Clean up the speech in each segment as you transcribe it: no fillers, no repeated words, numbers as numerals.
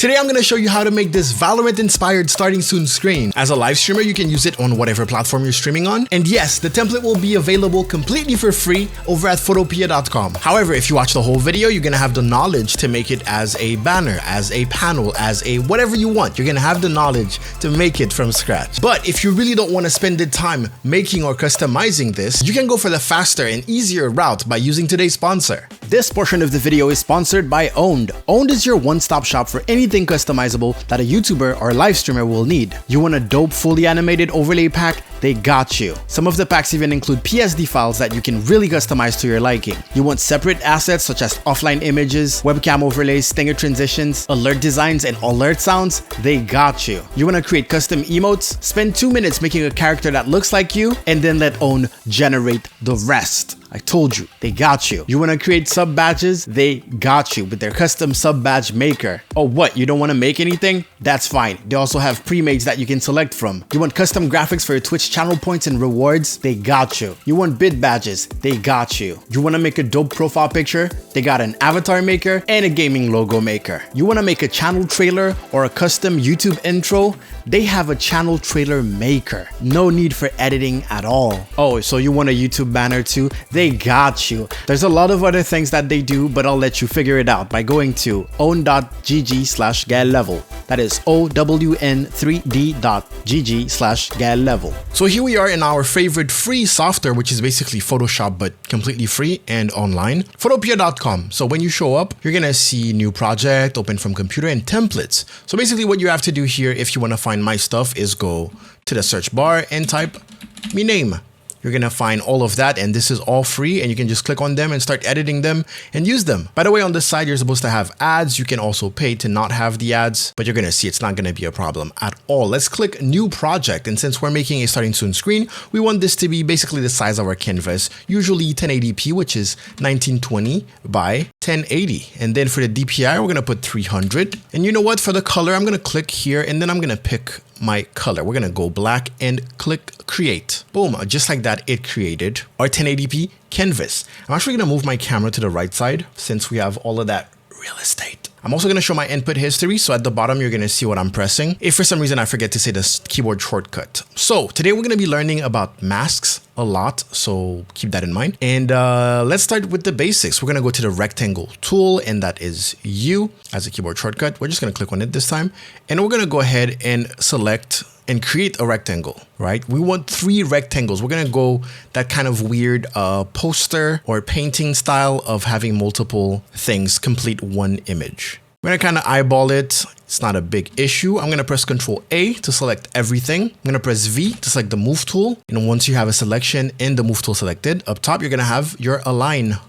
Today I'm going to show you how to make this Valorant-inspired starting soon screen. As a live streamer, you can use it on whatever platform you're streaming on. And yes, the template will be available completely for free over at Photopia.com. However, if you watch the whole video, you're going to have the knowledge to make it as a banner, as a panel, as a whatever you want. You're going to have the knowledge to make it from scratch. But if you really don't want to spend the time making or customizing this, you can go for the faster and easier route by using today's sponsor. This portion of the video is sponsored by Owned. Owned is your one-stop shop for anything customizable that a YouTuber or live streamer will need. You want a dope fully animated overlay pack? They got you. Some of the packs even include PSD files that you can really customize to your liking. You want separate assets such as offline images, webcam overlays, stinger transitions, alert designs, and alert sounds? They got you. You want to create custom emotes? Spend 2 minutes making a character that looks like you and then let Own generate the rest. I told you, they got you. You want to create sub badges? They got you with their custom sub badge maker. Oh, what? You don't want to make anything? That's fine. They also have pre-mades that you can select from. You want custom graphics for your Twitch channel points and rewards? They got you. You want bid badges? They got you. You want to make a dope profile picture? They got an avatar maker and a gaming logo maker. You want to make a channel trailer or a custom YouTube intro? They have a channel trailer maker. No need for editing at all. Oh, so you want a YouTube banner too? They got you. There's a lot of other things that they do, but I'll let you figure it out by going to own.gg/gallevel. That is own3d.gg/gallevel. So here we are in our favorite free software, which is basically Photoshop, but completely free and online. Photopia.com. So when you show up, you're going to see new project, open from computer, and templates. So basically what you have to do here, if you want to find my stuff, is go to the search bar and type me name. You're going to find all of that, and this is all free, and you can just click on them and start editing them and use them. By the way, on this side, you're supposed to have ads. You can also pay to not have the ads, but you're going to see it's not going to be a problem at all. Let's click new project. And since we're making a starting soon screen, we want this to be basically the size of our canvas, usually 1080p, which is 1920 by 1080. And then for the DPI, we're going to put 300. And you know what? For the color, I'm going to click here, and then I'm going to pick my color. We're going to go black and click create. Boom, just like that, it created our 1080p canvas. I'm actually going to move my camera to the right side since we have all of that real estate. I'm also going to show my input history. So at the bottom, you're going to see what I'm pressing. If for some reason I forget to say the keyboard shortcut. So today we're going to be learning about masks a lot. So keep that in mind. And let's start with the basics. We're going to go to the rectangle tool, and that is U as a keyboard shortcut. We're just going to click on it this time. And we're going to go ahead and select and create a rectangle, right? We want 3 rectangles. We're going to go that kind of weird poster or painting style of having multiple things complete one image. We're going to kind of eyeball it. It's not a big issue. I'm going to press Ctrl A to select everything. I'm going to press V to select the move tool. And once you have a selection and the move tool selected, up top, you're going to have your align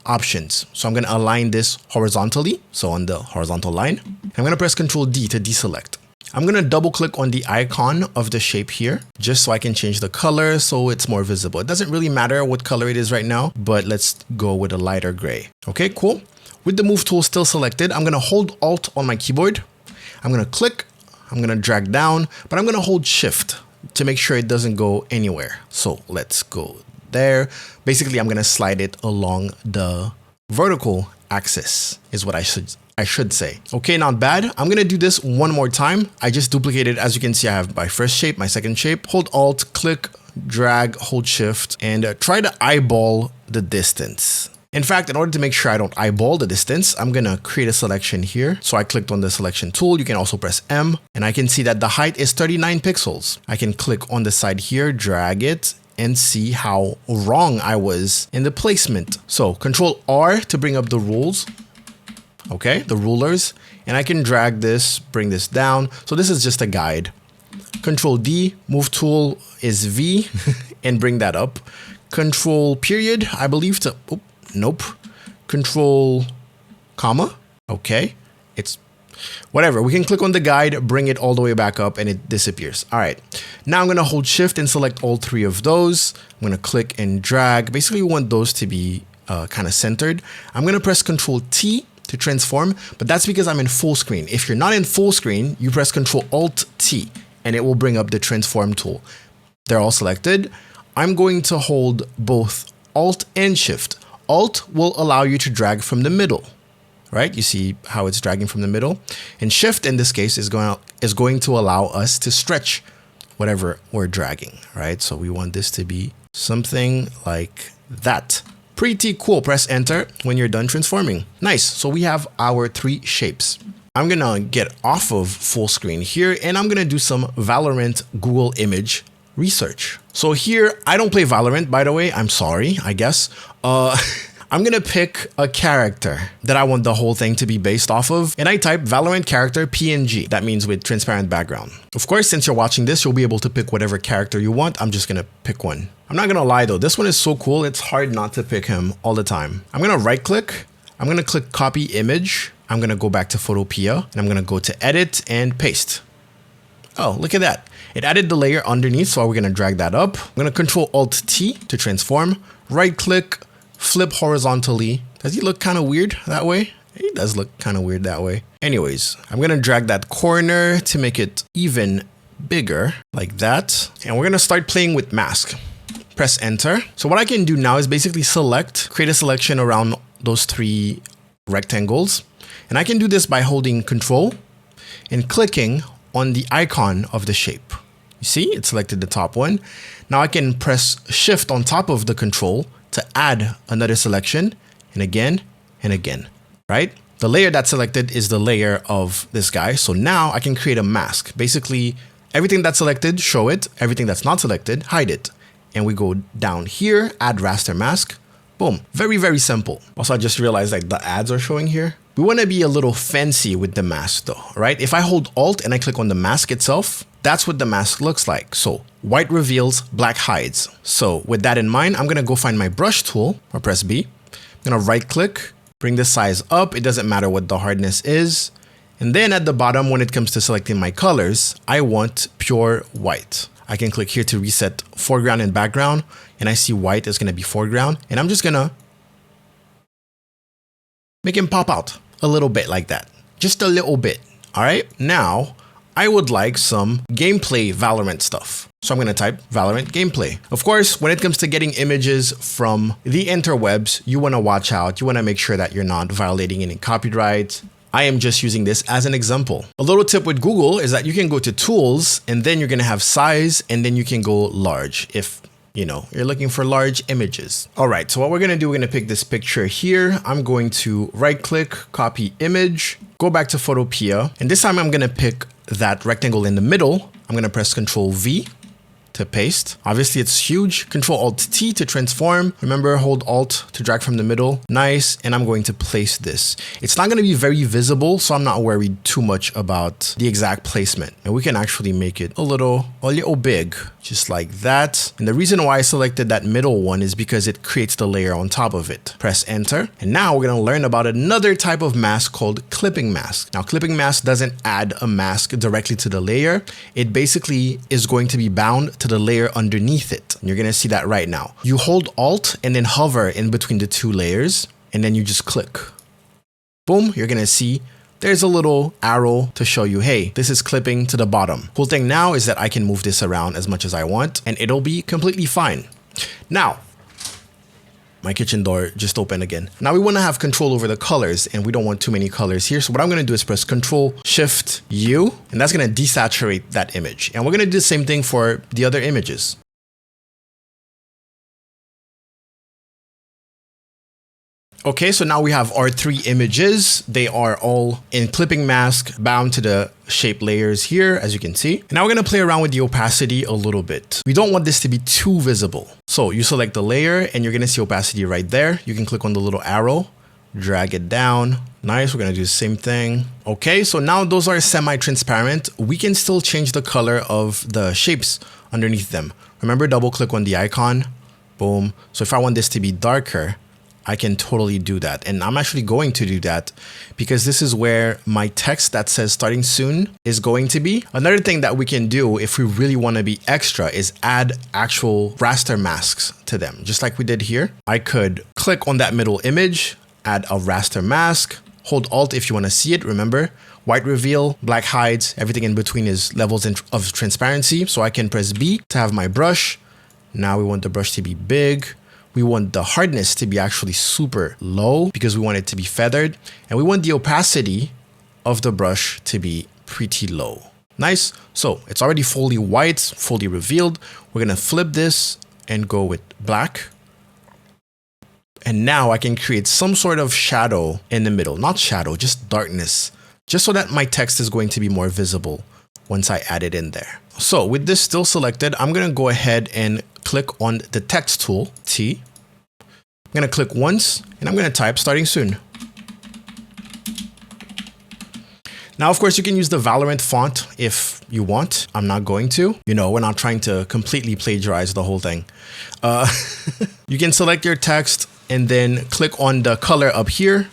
options. So I'm going to align this horizontally. So on the horizontal line, I'm going to press Ctrl D to deselect. I'm going to double click on the icon of the shape here just so I can change the color so it's more visible. It doesn't really matter what color it is right now, but let's go with a lighter gray. Okay, cool. With the move tool still selected, I'm going to hold Alt on my keyboard. I'm going to click, I'm going to drag down, but I'm going to hold Shift to make sure it doesn't go anywhere. So let's go there. Basically, I'm going to slide it along the vertical axis is what I should say. Okay, not bad. I'm going to do this one more time. I just duplicated. As you can see, I have my first shape, my second shape. Hold Alt, click, drag, hold Shift, and try to eyeball the distance. In fact, in order to make sure I don't eyeball the distance, I'm going to create a selection here. So I clicked on the selection tool. You can also press M, and I can see that the height is 39 pixels. I can click on the side here, drag it, and see how wrong I was in the placement. So Control R to bring up the rules. Okay, the rulers, and I can drag this, bring this down. So this is just a guide. Control D, move tool is V, and bring that up. Control period, I believe to, oh, nope. Control comma, okay. It's whatever. We can click on the guide, bring it all the way back up, and it disappears. All right, now I'm gonna hold Shift and select all 3 of those. I'm gonna click and drag. Basically, we want those to be kind of centered. I'm gonna press Control T to transform, but that's because I'm in full screen. If you're not in full screen, you press Control Alt T and it will bring up the transform tool. They're all selected. I'm going to hold both Alt and Shift. Alt will allow you to drag from the middle. right? You see how it's dragging from the middle. And shift in this case is going to allow us to stretch whatever we're dragging, right? So we want this to be something like that. Pretty cool. Press enter when you're done transforming. Nice. So we have our 3 shapes. I'm gonna get off of full screen here and I'm gonna do some Valorant Google image research. So here, I don't play Valorant, by the way. I'm sorry, I guess. I'm gonna pick a character that I want the whole thing to be based off of. And I type Valorant character PNG. That means with transparent background. Of course, since you're watching this, you'll be able to pick whatever character you want. I'm just gonna pick one. I'm not gonna lie though, this one is so cool. It's hard not to pick him all the time. I'm gonna right click. I'm gonna click copy image. I'm gonna go back to Photopia and I'm gonna go to edit and paste. Oh, look at that. It added the layer underneath, so we're gonna drag that up. I'm gonna Control Alt T to transform. Right click, flip horizontally. Does he look kind of weird that way? He does look kind of weird that way. Anyways, I'm gonna drag that corner to make it even bigger like that. And we're gonna start playing with mask. Press enter. So what I can do now is basically create a selection around those 3 rectangles. And I can do this by holding Control and clicking on the icon of the shape. You see, it selected the top one. Now I can press Shift on top of the Control to add another selection, and again, right? The layer that's selected is the layer of this guy. So now I can create a mask. Basically, everything that's selected, show it. Everything that's not selected, hide it. And we go down here, add raster mask. Boom. Very, very simple. Also, I just realized like the ads are showing here. We want to be a little fancy with the mask though, right? If I hold Alt and I click on the mask itself, that's what the mask looks like. So white reveals, black hides. So with that in mind, I'm going to go find my brush tool or press B. I'm going to right click, bring the size up. It doesn't matter what the hardness is. And then at the bottom, when it comes to selecting my colors, I want pure white. I can click here to reset foreground and background. And I see white is going to be foreground. And I'm just going to make him pop out a little bit like that. Just a little bit. All right. Now, I would like some gameplay Valorant stuff. So I'm going to type Valorant gameplay. Of course, when it comes to getting images from the interwebs, you want to watch out. You want to make sure that you're not violating any copyright. I am just using this as an example. A little tip with Google is that you can go to tools and then you're going to have size and then you can go large if you're looking for large images. All right, so what we're gonna do, we're gonna pick this picture here. I'm going to right click, copy image, go back to Photopia. And this time I'm gonna pick that rectangle in the middle. I'm gonna press Control V to paste. Obviously it's huge. Control Alt T to transform. Remember, hold Alt to drag from the middle. Nice. And I'm going to place this. It's not going to be very visible, so I'm not worried too much about the exact placement. And we can actually make it a little big, just like that. And the reason why I selected that middle one is because it creates the layer on top of it. Press enter. And now we're going to learn about another type of mask called clipping mask. Now, clipping mask doesn't add a mask directly to the layer. It basically is going to be bound to the layer underneath it. And you're going to see that right now. You hold Alt and then hover in between the 2 layers, and then you just click. Boom, you're going to see there's a little arrow to show you, hey, this is clipping to the bottom. Cool thing now is that I can move this around as much as I want, and it'll be completely fine. Now, my kitchen door just opened again. Now we want to have control over the colors, and we don't want too many colors here. So what I'm going to do is press Control Shift U, and that's going to desaturate that image. And we're going to do the same thing for the other images. Okay, so now we have our 3 images. They are all in clipping mask bound to the shape layers here, as you can see. And now we're going to play around with the opacity a little bit. We don't want this to be too visible. So you select the layer and you're going to see opacity right there. You can click on the little arrow, drag it down. Nice, we're going to do the same thing. Okay, so now those are semi-transparent. We can still change the color of the shapes underneath them. Remember, double click on the icon. Boom. So if I want this to be darker, I can totally do that. And I'm actually going to do that because this is where my text that says starting soon is going to be. Another thing that we can do if we really want to be extra is add actual raster masks to them, just like we did here. I could click on that middle image, add a raster mask, hold Alt if you want to see it. Remember, white reveal, black hides, everything in between is levels of transparency. So I can press B to have my brush. Now we want the brush to be big. We want the hardness to be actually super low because we want it to be feathered. And we want the opacity of the brush to be pretty low. Nice. So it's already fully white, fully revealed. We're going to flip this and go with black. And now I can create some sort of shadow in the middle. Not shadow, just darkness. Just so that my text is going to be more visible once I add it in there. So with this still selected, I'm going to go ahead and click on the text tool, T. I'm going to click once and I'm going to type starting soon. Now, of course, you can use the Valorant font if you want. I'm not going to. You know, we're not trying to completely plagiarize the whole thing. You can select your text and then click on the color up here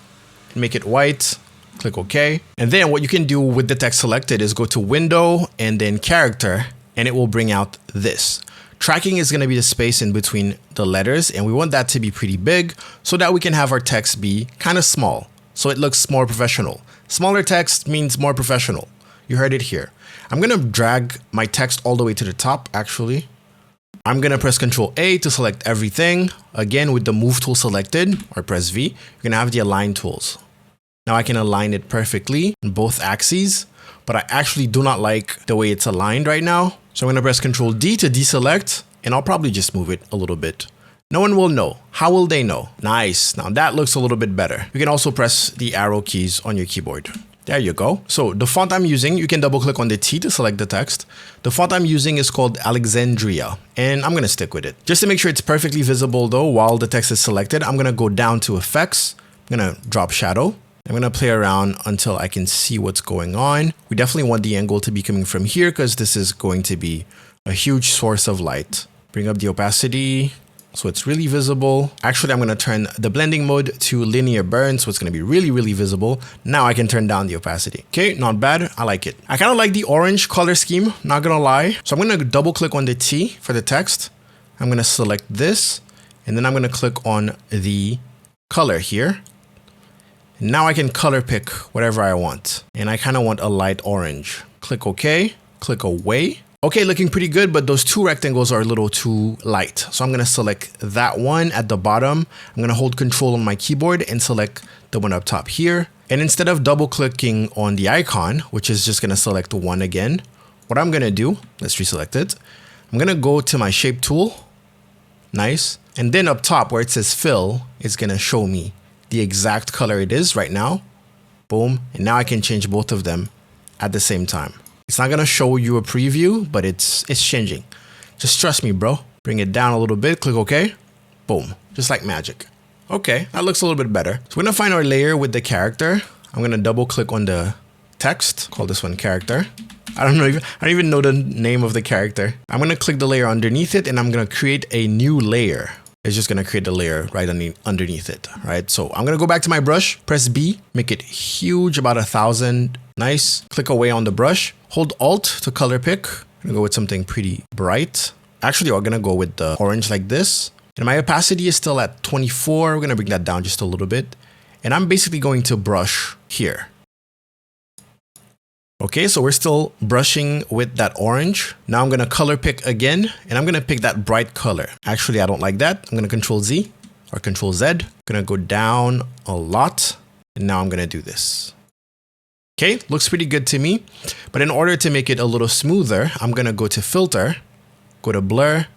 and make it white. Click OK. And then what you can do with the text selected is go to Window and then Character, and it will bring out this. Tracking is going to be the space in between the letters, and we want that to be pretty big so that we can have our text be kind of small, so it looks more professional. Smaller text means more professional. You heard it here. I'm going to drag my text all the way to the top, actually. I'm going to press Ctrl A to select everything. Again, with the Move tool selected, or press V, you're going to have the Align tools. Now I can align it perfectly on both axes, but I actually do not like the way it's aligned right now. So I'm going to press Ctrl D to deselect, and I'll probably just move it a little bit. No one will know. How will they know? Nice. Now that looks a little bit better. You can also press the arrow keys on your keyboard. There you go. So the font I'm using, you can double click on the T to select the text. The font I'm using is called Alexandria, and I'm going to stick with it. Just to make sure it's perfectly visible though, while the text is selected, I'm going to go down to Effects. I'm going to drop Shadow. I'm going to play around until I can see what's going on. We definitely want the angle to be coming from here because this is going to be a huge source of light. Bring up the opacity so it's really visible. Actually, I'm going to turn the blending mode to linear burn so it's going to be really, really visible. Now I can turn down the opacity. Okay, not bad. I like it. I kind of like the orange color scheme, not going to lie. So I'm going to double click on the T for the text. I'm going to select this, and then I'm going to click on the color here. Now I can color pick whatever I want. And I kind of want a light orange. Click OK, click away. Okay, looking pretty good, but those two rectangles are a little too light. So I'm going to select that one at the bottom. I'm going to hold Control on my keyboard and select the one up top here. And instead of double clicking on the icon, which is just going to select one again, what I'm going to do, let's reselect it. I'm going to go to my shape tool. Nice. And then up top where it says fill, it's going to show me the exact color it is right now. Boom. And now I can change both of them at the same time. It's not going to show you a preview, but it's changing. Just trust me, bro. Bring it down a little bit. Click OK. Boom. Just like magic. Okay, that looks a little bit better. So we're going to find our layer with the character. I'm going to double click on the text. Call this one character. I don't even know the name of the character. I'm going to click the layer underneath it, and I'm going to create a new layer. It's just going to create the layer right underneath it, right? So I'm going to go back to my brush, press B, make it huge, about 1000. Nice. Click away on the brush. Hold Alt to color pick. I'm going to go with something pretty bright. Actually, we're going to go with the orange like this. And my opacity is still at 24. We're going to bring that down just a little bit. And I'm basically going to brush here. Okay, so we're still brushing with that orange. Now I'm going to color pick again, and I'm going to pick that bright color. Actually, I don't like that. I'm going to Control Z or Control Z. I'm going to go down a lot, and now I'm going to do this. Okay, looks pretty good to me. But in order to make it a little smoother, I'm going to go to Filter, go to Blur,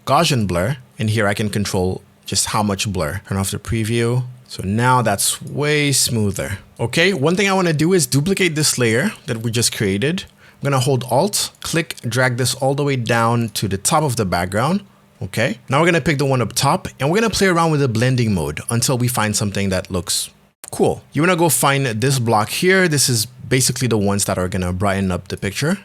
Gaussian Blur, and here I can control just how much blur. Turn off the preview. So now that's way smoother. Okay, one thing I want to do is duplicate this layer that we just created. I'm going to hold Alt, click, drag this all the way down to the top of the background. Okay, now we're going to pick the one up top, and we're going to play around with the blending mode until we find something that looks cool. You want to go find this block here. This is basically the ones that are going to brighten up the picture.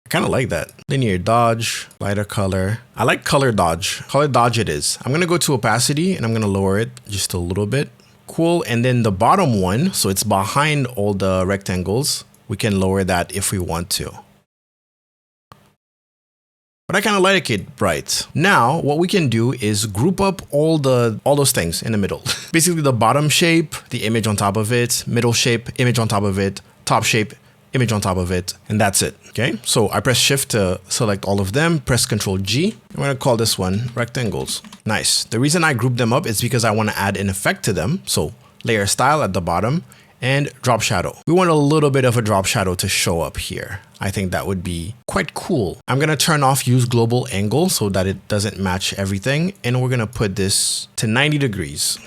I kind of like that. Linear dodge, lighter color. I like color dodge. Color dodge it is. I'm going to go to opacity, and I'm going to lower it just a little bit. Cool. And then the bottom one, so it's behind all the rectangles, we can lower that if we want to. But I kind of like it bright. Now, what we can do is group up all those things in the middle. Basically the bottom shape, the image on top of it, middle shape, image on top of it, top shape, image on top of it, and that's it. Okay, so I press shift to select all of them, press Ctrl G. I'm gonna call this one rectangles. Nice. The reason I group them up is because I want to add an effect to them. So layer style at the bottom and drop shadow. We want a little bit of a drop shadow to show up here. I think that would be quite cool. I'm gonna turn off use global angle so that it doesn't match everything. And we're gonna put this to 90 degrees.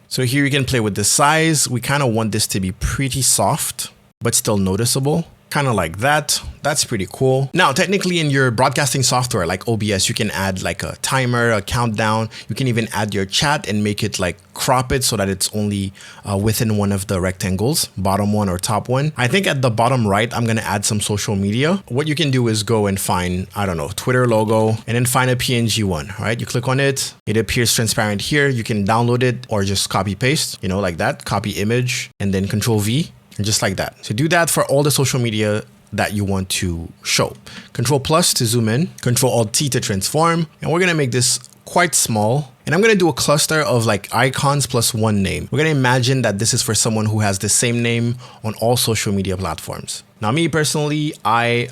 So here you can play with the size. We kind of want this to be pretty soft, but still noticeable. Kind of like that. That's pretty cool. Now, technically in your broadcasting software like OBS, you can add like a timer, a countdown. You can even add your chat and make it like crop it so that it's only within one of the rectangles, bottom one or top one. I think at the bottom right, I'm going to add some social media. What you can do is go and find, I don't know, Twitter logo, and then find a PNG one, right? You click on it. It appears transparent here. You can download it or just copy paste, you know, like that, copy image, and then Control V. And just like that. So do that for all the social media that you want to show. Control plus to zoom in, Control Alt T to transform. And we're gonna make this quite small. And I'm gonna do a cluster of like icons plus one name. We're gonna imagine that this is for someone who has the same name on all social media platforms. Now, me personally, I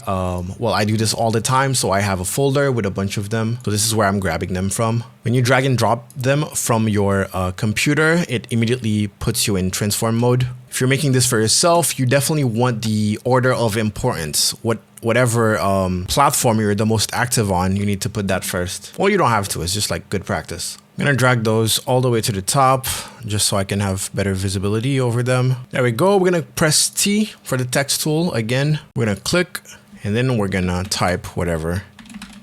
do this all the time. So I have a folder with a bunch of them. So this is where I'm grabbing them from. When you drag and drop them from your computer, it immediately puts you in transform mode. If you're making this for yourself, you definitely want the order of importance. Whatever platform you're the most active on, you need to put that first. Well, you don't have to. It's just like good practice. I'm gonna drag those all the way to the top just so I can have better visibility over them. There we go. We're gonna press T for the text tool again. We're gonna click and then we're gonna type whatever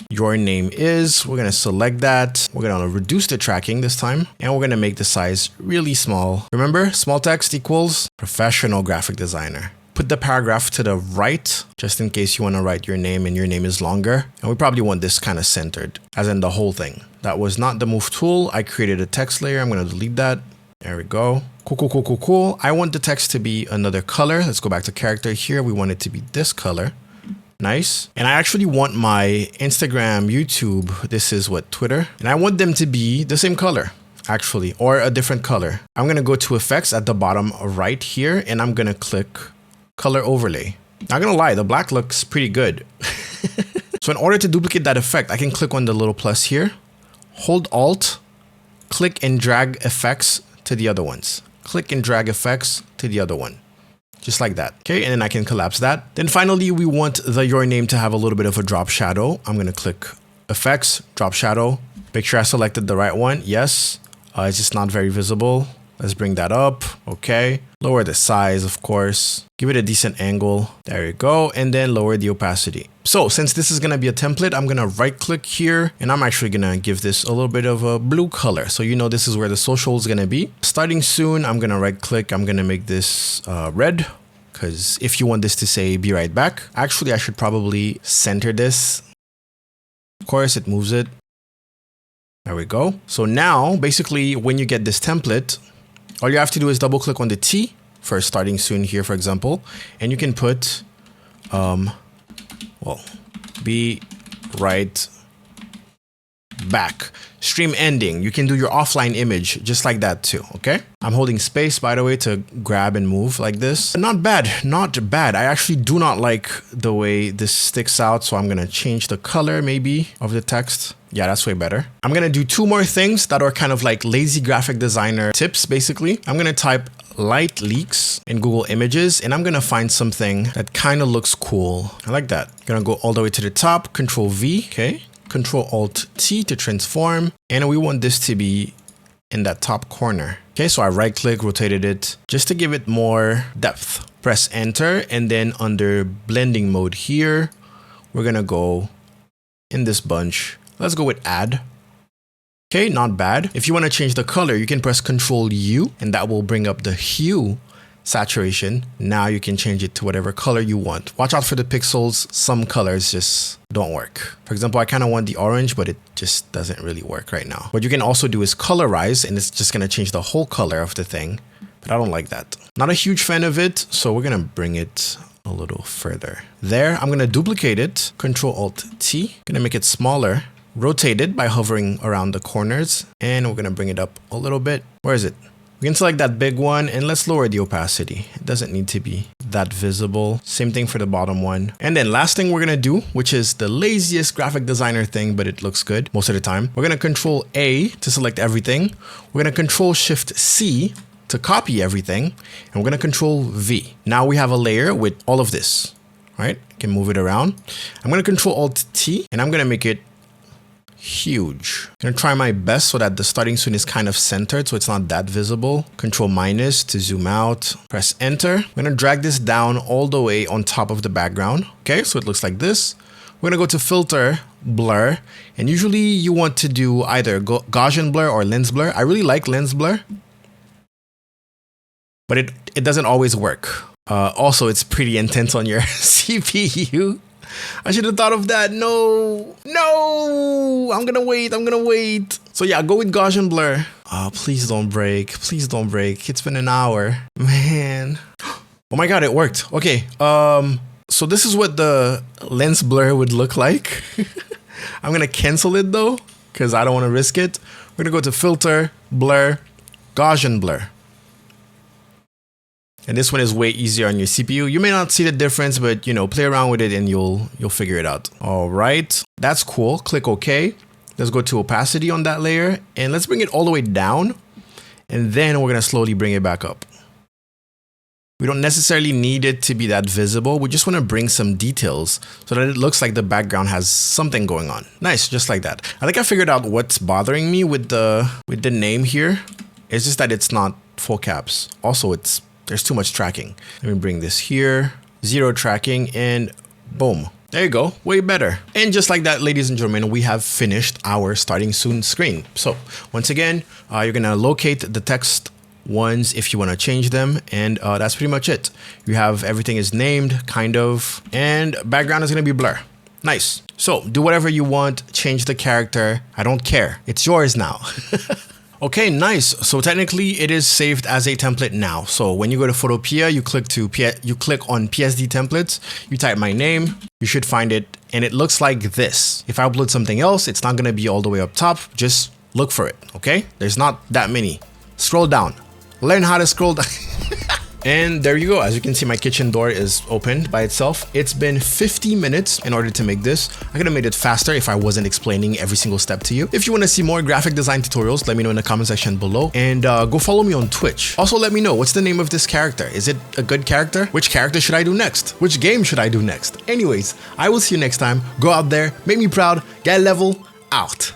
your name is. We're gonna select that. We're gonna reduce the tracking this time and we're gonna make the size really small. Remember, small text equals professional graphic designer. Put the paragraph to the right, just in case you want to write your name and your name is longer. And we probably want this kind of centered, as in the whole thing. That was not the move tool. I created a text layer. I'm going to delete that. There we go. Cool. I want the text to be another color. Let's go back to character here. We want it to be this color. Nice. And I actually want my Instagram, YouTube, this is what, Twitter. And I want them to be the same color, actually, or a different color. I'm going to go to effects at the bottom right here, and I'm going to click color overlay. Not gonna lie, the black looks pretty good. So in order to duplicate that effect, I can click on the little plus here, hold Alt, click and drag effects to the other ones. Click and drag effects to the other one. Just like that. Okay, and then I can collapse that. Then finally, we want your name to have a little bit of a drop shadow. I'm gonna click effects, drop shadow. Make sure I selected the right one. Yes, it's just not very visible. Let's bring that up. Okay. Lower the size, of course. Give it a decent angle. There you go. And then lower the opacity. So since this is going to be a template, I'm going to right click here and I'm actually going to give this a little bit of a blue color. So you know this is where the social is going to be. Starting soon, I'm going to right click. I'm going to make this red because if you want this to say be right back, actually I should probably center this. Of course, it moves it. There we go. So now basically when you get this template, all you have to do is double click on the T for starting soon here, for example, and you can put, be right back. Stream ending. You can do your offline image just like that too, okay? I'm holding space, by the way, to grab and move like this. Not bad, not bad. I actually do not like the way this sticks out, so I'm gonna change the color maybe of the text. Yeah, that's way better. I'm gonna do two more things that are kind of like lazy graphic designer tips, basically. I'm gonna type light leaks in Google Images, and I'm gonna find something that kind of looks cool. I like that. Gonna go all the way to the top, Control V, okay? Control Alt T to transform, and we want this to be in that top corner. Okay, so I right click, rotated it just to give it more depth. Press enter, and then under blending mode here, we're gonna go in this bunch. Let's go with add. Okay, not bad. If you want to change the color, you can press Control U, and that will bring up the hue saturation. Now you can change it to whatever color you want. Watch out for the pixels. Some colors just don't work. For example, I kind of want the orange, but it just doesn't really work right now. What you can also do is colorize, and it's just going to change the whole color of the thing. But I don't like that. Not a huge fan of it, so we're going to bring it a little further. There, I'm going to duplicate it. Control Alt T. Going to make it smaller. Rotate it by hovering around the corners, and we're going to bring it up a little bit. Where is it? We can select that big one, and let's lower the opacity. It doesn't need to be that visible. Same thing for the bottom one. And then last thing we're gonna do, which is the laziest graphic designer thing, but it looks good most of the time. We're gonna Control A to select everything. We're gonna Control Shift C to copy everything. And we're gonna Control V. Now we have a layer with all of this, right? I can move it around. I'm gonna Control Alt T and I'm gonna make it huge. I'm gonna try my best so that the starting soon is kind of centered so it's not that visible. Control minus to zoom out. Press enter. I'm gonna drag this down all the way on top of the background. Okay, so it looks like this. We're gonna go to filter, blur, and usually you want to do either Gaussian blur or lens blur. I really like lens blur, but it doesn't always work. Also, it's pretty intense on your CPU. I should have thought of that. No, I'm gonna wait. So yeah, go with Gaussian blur. Oh, please don't break. It's been an hour, man. Oh my God, it worked. Okay, so this is what the lens blur would look like. I'm gonna cancel it though, because I don't want to risk it. We're gonna go to filter, blur, Gaussian blur. And this one is way easier on your CPU. You may not see the difference, but you know, play around with it and you'll figure it out. All right, that's cool. Click OK. Let's go to opacity on that layer and let's bring it all the way down. And then we're gonna slowly bring it back up. We don't necessarily need it to be that visible. We just want to bring some details so that it looks like the background has something going on. Nice, just like that. I think I figured out what's bothering me with the name here. It's just that it's not full caps. Also, there's too much tracking. Let me bring this here, 0 tracking, and boom. There you go, way better. And just like that, ladies and gentlemen, we have finished our starting soon screen. So once again, you're gonna locate the text ones if you wanna change them, and that's pretty much it. You have everything is named, kind of, and background is gonna be blur. Nice. So do whatever you want, change the character. I don't care, it's yours now. Okay, nice. So technically it is saved as a template now. So when you go to Photopia, you click on PSD templates, you type my name, you should find it, and it looks like this. If I upload something else, it's not gonna be all the way up top. Just look for it, okay? There's not that many. Scroll down. Learn how to scroll down. And there you go. As you can see, my kitchen door is opened by itself. It's been 50 minutes in order to make this. I could have made it faster if I wasn't explaining every single step to you. If you want to see more graphic design tutorials, let me know in the comment section below, and go follow me on Twitch. Also, let me know, what's the name of this character? Is it a good character? Which character should I do next? Which game should I do next? Anyways, I will see you next time. Go out there, make me proud, get a level, out.